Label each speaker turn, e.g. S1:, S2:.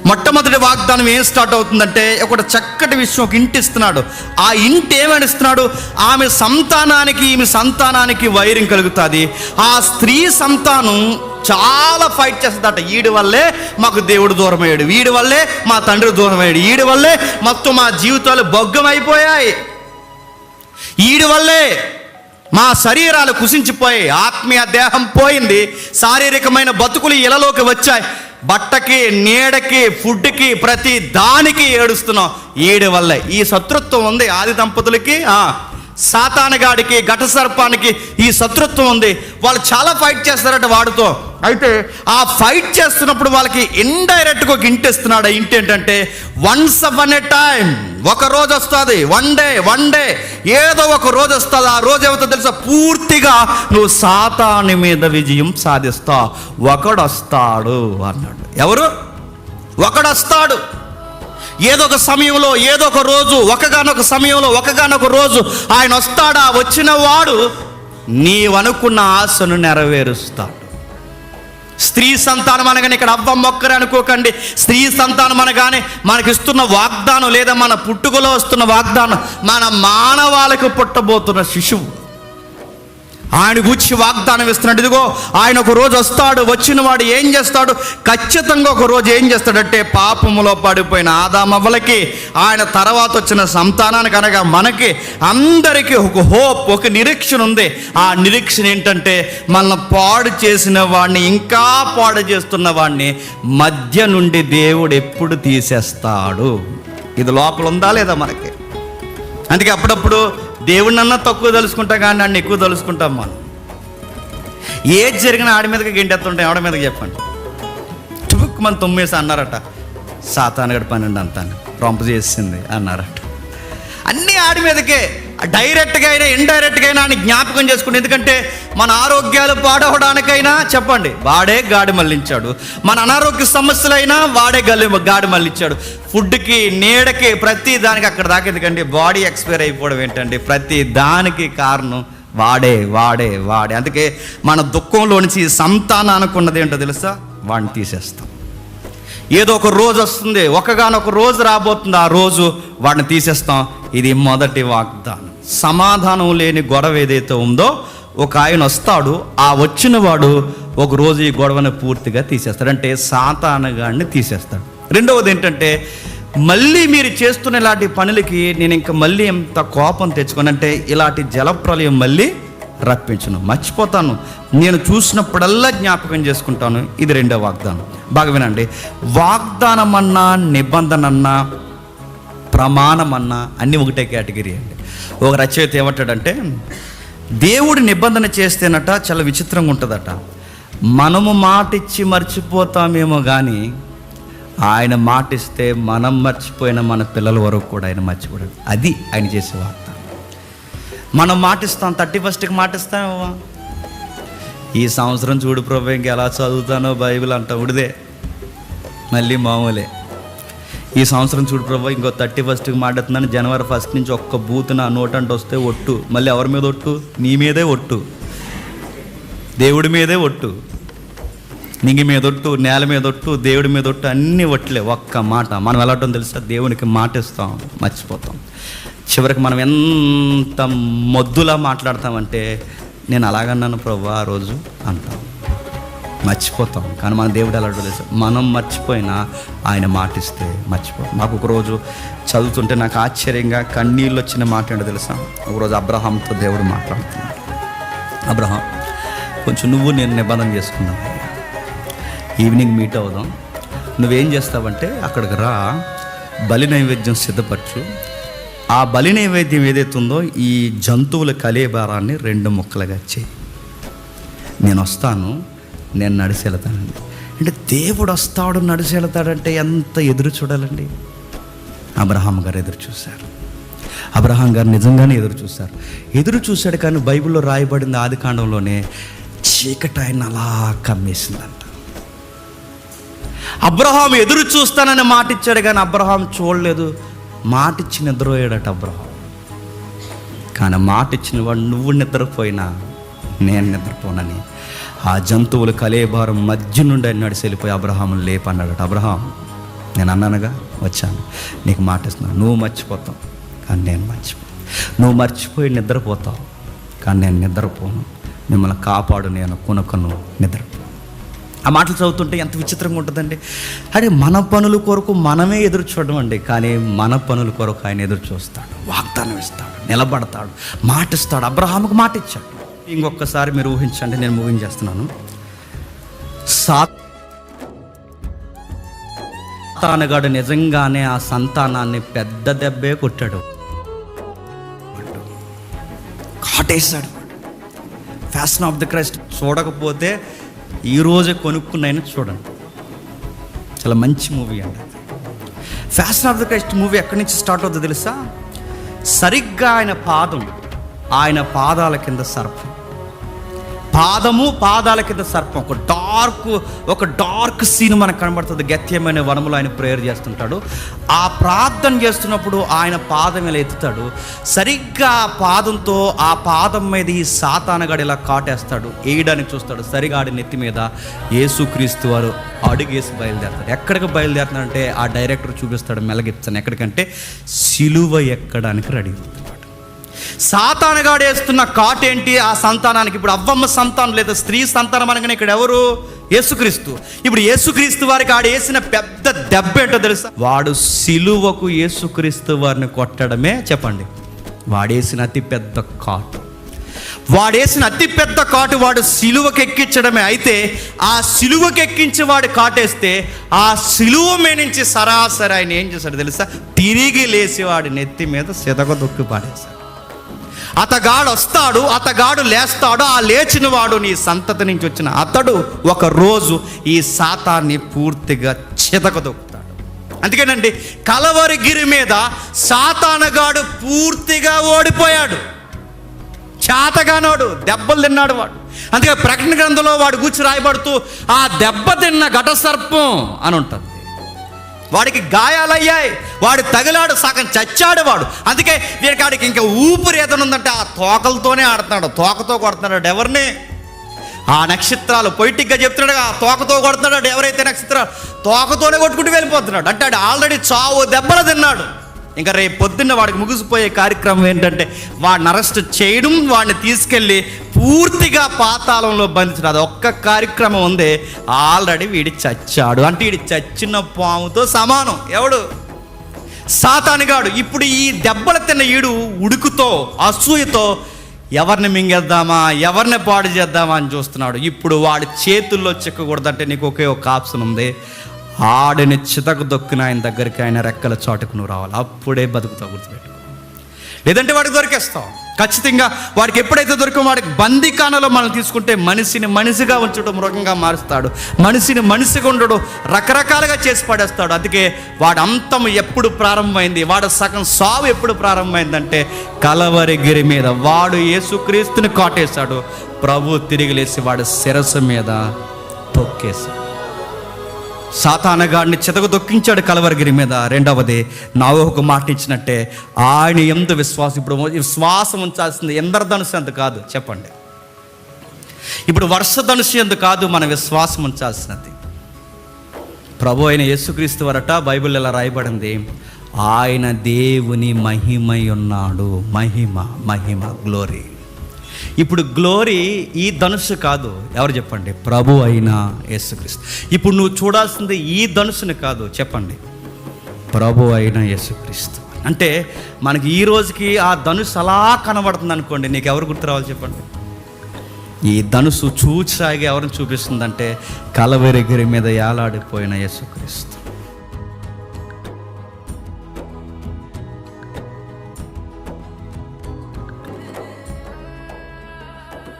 S1: మొట్టమొదటి వాగ్దానం ఏం స్టార్ట్ అవుతుందంటే, ఒక చక్కటి విషయం, ఒక ఇంటి ఇస్తున్నాడు. ఆ ఇంటి ఏమని ఇస్తున్నాడు? ఆమె సంతానానికి ఈమె సంతానానికి వైరం కలుగుతుంది. ఆ స్త్రీ సంతానం చాలా ఫైట్ చేస్తుందట. వీడి వల్లే మాకు దేవుడు దూరం అయ్యాడు, వీడి వల్లే మా తండ్రి దూరం అయ్యాడు, వీడి వల్లే మొత్తం మా జీవితాలు భగ్గుమైపోయాయి, వీడి వల్లే మా శరీరాలు కుసించిపోయాయి, ఆత్మీయ దేహం పోయింది, శారీరకమైన బతుకులు ఇళ్ళలోకి వచ్చాయి, బట్టకి నీడకి ఫుడ్కి ప్రతి దానికి ఏడుస్తున్నాం. వీడి వల్లే. ఈ శత్రుత్వం ఉంది ఆది దంపతులకి, సాతానుగాడికి, ఘట సర్పానికి ఈ శత్రుత్వం ఉంది. వాళ్ళు చాలా ఫైట్ చేస్తారట వాడితో. అయితే ఆ ఫైట్ చేస్తున్నప్పుడు వాళ్ళకి ఇండైరెక్ట్గా ఒక ఇంటి ఇస్తున్నాడు. ఆ ఇంటి ఏంటంటే, వన్స్ అపాన్ ఏ టైం, ఒక రోజు వస్తుంది, వన్ డే ఏదో ఒక రోజు వస్తుంది. ఆ రోజు ఏమవుతుందో తెలుసా? పూర్తిగా నువ్వు సాతాను మీద విజయం సాధిస్తావు. ఒకడొస్తాడు అన్నాడు. ఎవరు? ఒకడొస్తాడు. ఏదో ఒక సమయంలో, ఏదో ఒక రోజు, ఒకగానొక సమయంలో, ఒకగానొక రోజు ఆయన వస్తాడా? వచ్చిన వాడు నీవనుకున్న ఆశను నెరవేరుస్తాడు. స్త్రీ సంతానం అనగానే ఇక్కడ అవ్వ మొక్కరే అనుకోకండి. స్త్రీ సంతానం అనగానే మనకిస్తున్న వాగ్దానం, లేదా మన పుట్టుకలో వస్తున్న వాగ్దానం, మన మానవాళికి పుట్టబోతున్న శిశువు. ఆయన గూర్చి వాగ్దానం ఇస్తున్నాడు. ఇదిగో ఆయన ఒక రోజు వస్తాడు. వచ్చిన వాడు ఏం చేస్తాడు? ఖచ్చితంగా ఒక రోజు ఏం చేస్తాడంటే, పాపములో పడిపోయిన ఆదామవ్వలకి, ఆయన తర్వాత వచ్చిన సంతానానికి అనగా మనకి అందరికీ ఒక హోప్, ఒక నిరీక్షణ ఉంది. ఆ నిరీక్షణ ఏంటంటే, మనల్ని పాడు చేసిన వాడిని, ఇంకా పాడు చేస్తున్న వాడిని మధ్య నుండి దేవుడు ఎప్పుడు తీసేస్తాడు. ఇది లోపల ఉందా లేదా మనకి? అందుకే అప్పుడప్పుడు దేవుడినన్నా తక్కువ తలుసుకుంటాం, కానీ నన్ను ఎక్కువ తలుసుకుంటాం మనం. ఏది జరిగినా ఆడి మీదకి గెంటెత్తుంటాం. ఎవడి మీదకి చెప్పండి? టుక్ మన తొమ్మేసి అన్నారట, సాతానుగడి 12 అంతాను రొంప చేసింది అన్నారట. అన్నీ ఆడి మీదకే, డైరెక్ట్గా అయినా ఇండైరెక్ట్గా అయినా అని జ్ఞాపకం చేసుకుంటే. ఎందుకంటే మన ఆరోగ్యాలు పాడవడానికైనా చెప్పండి వాడే గాడి మళ్ళించాడు, మన అనారోగ్య సమస్యలైనా వాడే గాడి మళ్ళించాడు, ఫుడ్కి నీడకి ప్రతి దానికి అక్కడ దాకా. ఎందుకంటే బాడీ ఎక్స్పైర్ అయిపోవడం ఏంటండి? ప్రతి దానికి కారణం వాడే. అందుకే మన దుఃఖంలో నుంచి సంతానానికి ఉన్నది ఏంటో తెలుసా? వాడిని తీసేస్తాం. ఏదో ఒక రోజు వస్తుంది, ఒకగానొక రోజు రాబోతుంది, ఆ రోజు వాడిని తీసేస్తాం. ఇది మొదటి వాగ్దానం. సమాధానం లేని గొడవ ఏదైతే ఉందో, ఒక ఆయన వస్తాడు. ఆ వచ్చిన వాడు ఒక రోజు ఈ గొడవను పూర్తిగా తీసేస్తాడు. అంటే సాతానుగాడిని తీసేస్తాడు. రెండవది ఏంటంటే, మళ్ళీ మీరు చేస్తున్న ఇలాంటి పనులకి నేను ఇంకా మళ్ళీ ఎంత కోపం తెచ్చుకోనంటే, ఇలాంటి జలప్రలయం మళ్ళీ రప్పించను, మర్చిపోతాను, నేను చూసినప్పుడల్లా జ్ఞాపకం చేసుకుంటాను. ఇది రెండో వాగ్దానం. బాగా వినండి. వాగ్దానం అన్నా, నిబంధన అన్నా, ప్రమాణం అన్నా అన్నీ ఒకటే కేటగిరీ అండి. ఒక రచయిత ఏమంటాడంటే, దేవుడి నిబంధన చేస్తేనట చాలా విచిత్రంగా ఉంటుందట. మనము మాటిచ్చి మర్చిపోతామేమో కానీ ఆయన మాటిస్తే మనం మర్చిపోయిన మన పిల్లల వరకు కూడా ఆయన మర్చిపోయాడు. అది ఆయన చేసే వాగ్దానం. మనం మాటిస్తాం, 31కి మాటిస్తామేమో, ఈ సంవత్సరం చూడు ప్రభు ఇంక ఎలా చదువుతానో బైబిల్ అంటాం, ఉడిదే మళ్ళీ మామూలే. ఈ సంవత్సరం చూడు ప్రభు ఇంకో 31కి మాట్లాడుతున్నాను, జనవరి 1 నుంచి ఒక్క బూత్ నా నోటంటే వస్తే ఒట్టు. మళ్ళీ ఎవరి మీద ఒట్టు? నీ మీదే ఒట్టు, దేవుడి మీదే ఒట్టు, నింగి మీద ఒట్టు, నేల మీద ఒట్టు, దేవుడి మీద ఒట్టు, అన్నీ ఒట్లే. ఒక్క మాట మనం ఎలా ఉంటాం తెలుసా? దేవునికి మాటిస్తాం, మర్చిపోతాం. చివరికి మనం ఎంత మొద్దులా మాట్లాడతామంటే, నేను అలాగన్నాను ప్రభు ఆ రోజు అంటాం, మర్చిపోతాం. కానీ మన దేవుడు ఎలా తెలుసు? మనం మర్చిపోయినా ఆయన మాటిస్తే మర్చిపోతాం. నాకు ఒకరోజు చదువుతుంటే నాకు ఆశ్చర్యంగా కన్నీళ్ళు వచ్చిన మాట ఏంటో తెలుసా? ఒకరోజు అబ్రహాంతో దేవుడు మాట్లాడుతున్నాడు. అబ్రహాం, కొంచెం నువ్వు నేను నిబంధన చేసుకున్నావు, ఈవినింగ్ మీట్ అవుదాం, నువ్వేం చేస్తావంటే అక్కడికి రా, బలి నైవేద్యం సిద్ధపరచు, ఆ బలి నైవేద్యం ఏదైతే ఉందో ఈ జంతువుల కలేబారాన్ని 2 ముక్కలుగా చేయి, నేను వస్తాను, నేను నడిచి వెళ్తానండి. అంటే దేవుడు వస్తాడు, నడిచి వెళ్తాడంటే ఎంత ఎదురు చూడాలండి. అబ్రహాం గారు ఎదురు చూశారు. అబ్రహాం గారు నిజంగానే ఎదురు చూశాడు. కానీ బైబిల్లో రాయబడింది ఆదికాండంలోనే, చీకటి ఆయన అలా కమ్మేసిందంట. అబ్రహాం ఎదురు చూస్తానని మాట ఇచ్చాడు, కానీ అబ్రహాం చూడలేదు. మాట ఇచ్చి నిద్రపోయాడట అబ్రహాం. కానీ మాట ఇచ్చిన వాడు, నువ్వు నిద్రపోయినా నేను నిద్రపోనని ఆ జంతువులు కలేబారం మధ్య నుండి ఆయన నడిచి వెళ్ళిపోయి అబ్రహామును లేపన్నాడట. అబ్రహాం నేను అన్నానుగా, వచ్చాను, నీకు మాట ఇస్తున్నాను. నువ్వు మర్చిపోతావు కానీ నేను మర్చిపోను. నువ్వు మర్చిపోయి నిద్రపోతావు కానీ నేను నిద్రపోను. మిమ్మల్ని కాపాడు నేను కొనుక్కను నిద్రపో. ఆ మాటలు చదువుతుంటే ఎంత విచిత్రంగా ఉంటుందండి. అరే, మన పనుల కొరకు మనమే ఎదురు చూడడం అండి, కానీ మన పనుల కొరకు ఆయన ఎదురు చూస్తాడు, వాగ్దానం ఇస్తాడు, నిలబడతాడు, మాట ఇస్తాడు. అబ్రహాముకు మాట ఇచ్చాడు. ఇంకొకసారి మీరు ఊహించండి, నేను ముగించేస్తున్నాను. సాతానుగాడు నిజంగానే ఆ సంతానాన్ని పెద్ద దెబ్బే కొట్టాడు, కాటేశాడు. ఫ్యాషన్ ఆఫ్ ది క్రైస్ట్ చూడకపోతే ఈరోజే కొనుక్కున్నాయని చూడండి, చాలా మంచి మూవీ అండి. Fashion of the Christ movie ఎక్కడి నుంచి స్టార్ట్ అవుతుందో తెలుసా? సరిగ్గా ఆయన పాదాల కింద సర్పం, పాదాల కింద సర్పం. ఒక డార్క్ సీన్ మనకు కనబడుతుంది. గత్యమైన వనములో ఆయన ప్రేయర్ చేస్తుంటాడు. ఆ ప్రార్థన చేస్తున్నప్పుడు ఆయన పాదం ఇలా ఎత్తుతాడు. సరిగ్గా ఆ పాదంతో ఆ పాదం మీద ఈ సాతానుగాడు ఇలా కాటేస్తాడు, వేయడానికి చూస్తాడు. సరిగా ఆడి నెత్తి మీద యేసుక్రీస్తు వారు అడుగేసి బయలుదేరతాడు. ఎక్కడికి బయలుదేరుతాడంటే ఆ డైరెక్టర్ చూపిస్తాడు మెలగిస్తాను, ఎక్కడికంటే సిలువ ఎక్కడానికి రెడీ అవుతాడు. సాతానుగాడు వేస్తున్న కాటేంటి? ఆ సంతానానికి. ఇప్పుడు అవ్వమ్మ సంతానం లేదా స్త్రీ సంతానం అనగానే ఇక్కడ ఎవరు? యేసుక్రీస్తు. ఇప్పుడు యేసుక్రీస్తు వారికి ఆడు వేసిన పెద్ద దెబ్బ ఏంటో తెలుసా? వాడు సిలువకు యేసుక్రీస్తు వారిని కొట్టడమే. చెప్పండి, వాడేసిన అతిపెద్ద కాటు, వాడు సిలువకు ఎక్కించడమే. అయితే ఆ సిలువకు ఎక్కించి వాడు కాటేస్తే ఆ సిలువ మీద నుంచి సరాసరి ఆయన ఏం చేశాడు తెలుసా? తిరిగి లేచి వాడి నెత్తి మీద సితక దొక్కి పాడేశాడు. అతగాడు లేస్తాడు. ఆ లేచిన వాడు నీ సంతతి నుంచి వచ్చిన అతడు ఒక రోజు ఈ సాతాన్ని పూర్తిగా చితకదొక్కుతాడు. అందుకేనండి కలవరి గిరి మీద సాతానుగాడు పూర్తిగా ఓడిపోయాడు. చేతగానోడు, దెబ్బలు తిన్నాడు వాడు. అందుకే ప్రకటన గ్రంథంలో వాడు కూర్చి రాయబడుతూ ఆ దెబ్బ తిన్న ఘట సర్పం అని ఉంటుంది. వాడికి గాయాలయ్యాయి, వాడు తగిలాడు, సగం చచ్చాడు వాడు. అందుకే వీడికాడికి ఇంకా ఊపిరి ఏదనుందంటే ఆ తోకలతోనే ఆడుతున్నాడు, తోకతో కొడుతున్నాడు. ఎవరిని? ఆ నక్షత్రాలు. పొయిటిక్గా చెప్తున్నాడు, ఆ తోకతో కొడుతున్నాడు. ఎవరైతే నక్షత్రాలు తోకతోనే కొట్టుకుంటూ వెళ్ళిపోతున్నాడు అంటే వాడు ఆల్రెడీ చావు దెబ్బలు తిన్నాడు. ఇంకా రేపు పొద్దున్న వాడికి ముగిసిపోయే కార్యక్రమం ఏంటంటే వాడిని అరెస్ట్ చేయడం, వాడిని తీసుకెళ్ళి పూర్తిగా పాతాళంలో బంధించడం. అది ఒక్క కార్యక్రమం ఉంది. ఆల్రెడీ వీడి చచ్చాడు అంటే వీడి చచ్చిన పాముతో సమానం. ఎవడు? సాతానుగాడు. ఇప్పుడు ఈ దెబ్బలు తిన్న ఈడు ఉడుకుతో, అసూయతో ఎవరిని మింగేద్దామా, ఎవరిని పాడు చేద్దామా అని చూస్తున్నాడు. ఇప్పుడు వాడి చేతుల్లో చిక్కకూడదంటే నీకు ఒకే ఒక ఆప్షన్ ఉంది. ఆడిని చితకు దొక్కిన ఆయన దగ్గరికి ఆయన రెక్కల చాటుకు నువ్వు రావాలి. అప్పుడే బతుకుతావు, గుర్తుపెట్టుకో. లేదంటే వాడికి దొరికేస్తావు ఖచ్చితంగా. వాడికి ఎప్పుడైతే దొరికో వాడికి బందీఖానలో మనం తీసుకుంటే మనిషిని మనిషిగా ఉంచడం, మృగంగా మారుస్తాడు. మనిషిని మనిషిగా ఉండడం, రకరకాలుగా చేసి పడేస్తాడు. అందుకే వాడు అంతం ఎప్పుడు ప్రారంభమైంది, వాడు సగం సావు ఎప్పుడు ప్రారంభమైందంటే కలవరి గిరి మీద వాడు యేసుక్రీస్తుని కాటేశాడు. ప్రభు తిరిగి లేచి వాడు శిరస్సు మీద తొక్కేశాడు. సాతానుగాడిని చితకు దొక్కించాడు కలవరగిరి మీద. రెండవది, నావోహుకు మాట ఇచ్చినట్టే ఆయన యందు విశ్వాసం. ఇప్పుడు విశ్వాసం ఉంచాల్సింది ఇంద్రధనుసు అంత కాదు, చెప్పండి. ఇప్పుడు వర్షధనుసు అంత కాదు, మన విశ్వాసం ఉంచాల్సినది ప్రభు అయిన యేసుక్రీస్తు వరట. బైబిల్ ఇలా రాయబడింది, ఆయన దేవుని మహిమై ఉన్నాడు. మహిమ గ్లోరీ. ఇప్పుడు గ్లోరీ ఈ ధనుసు కాదు, ఎవరు చెప్పండి? ప్రభు అయిన యేసుక్రీస్తు. ఇప్పుడు నువ్వు చూడాల్సింది ఈ ధనుసుని కాదు, చెప్పండి, ప్రభు అయిన యేసుక్రీస్తు. అంటే మనకి ఈ రోజుకి ఆ ధనుసు అలా కనబడుతుంది అనుకోండి, నీకు ఎవరు గుర్తు రావాలి చెప్పండి? ఈ ధనుసు చూచాగి ఎవరిని చూపిస్తుందంటే కలవరి గిరి మీద ఏలాడిపోయిన యేసుక్రీస్తు.